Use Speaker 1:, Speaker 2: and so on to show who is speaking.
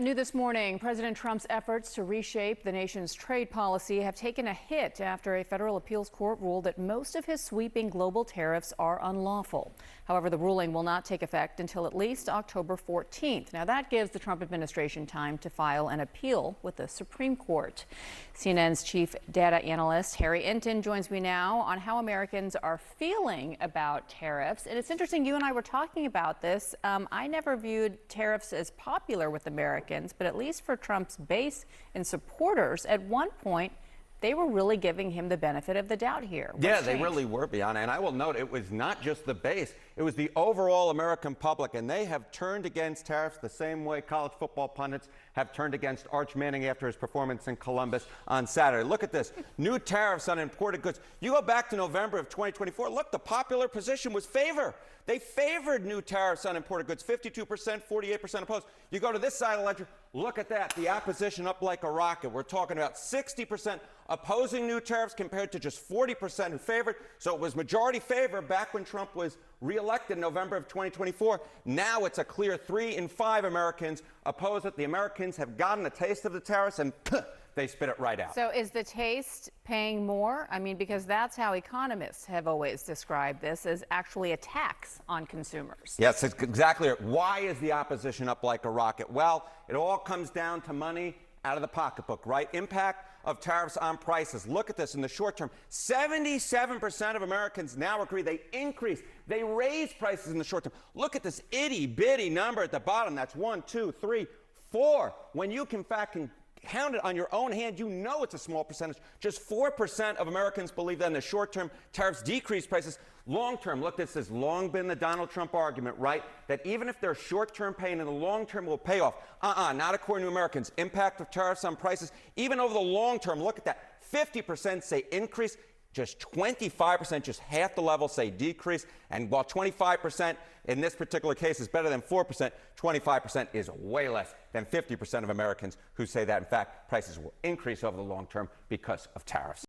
Speaker 1: New this morning, President Trump's efforts to reshape the nation's trade policy have taken a hit after a federal appeals court ruled that most of his sweeping global tariffs are unlawful. However, the ruling will not take effect until at least October 14th. Now, that gives the Trump administration time to file an appeal with the Supreme Court. CNN's chief data analyst, Harry Inton, joins me now on how Americans are feeling about tariffs. And it's interesting, you and I were talking about this. I never viewed tariffs as popular with Americans, but at least for Trump's base and supporters, at one point, they were really giving him the benefit of the doubt here.
Speaker 2: Yeah, they really were, Bianna. And I will note, it was not just the base. It was the overall American public. And they have turned against tariffs the same way college football pundits have turned against Arch Manning after his performance in Columbus on Saturday. Look at this. New tariffs on imported goods. You go back to November of 2024. Look, the popular position was favor. They favored new tariffs on imported goods, 52%, 48% opposed. You go to this side of the ledger, look at that, the opposition up like a rocket. We're talking about 60% opposing new tariffs compared to just 40% who favored. So it was majority favor back when Trump was reelected in November of 2024. Now it's a clear 3 in 5 Americans oppose it. The Americans have gotten a taste of the tariffs and they spit it right out.
Speaker 1: So is the taste paying more? I mean, because that's how economists have always described this, as actually a tax on consumers.
Speaker 2: Yes, it's exactly right. Why is the opposition up like a rocket? Well, it all comes down to money out of the pocketbook, right? Impact of tariffs on prices. Look at this in the short term. 77% of Americans now agree they raise prices in the short term. Look at this itty bitty number at the bottom. That's 1, 2, 3, 4. When you can count it on your own hand, you know it's a small percentage. Just 4% of Americans believe that in the short term, tariffs decrease prices. Long term, look, this has long been the Donald Trump argument, right? That even if they're short term pain, in the long term will pay off. Not according to Americans. Impact of tariffs on prices, even over the long term, look at that. 50% say increase. Just 25%, just half the level, say decrease. And while 25% in this particular case is better than 4%, 25% is way less than 50% of Americans who say that, in fact, prices will increase over the long term because of tariffs.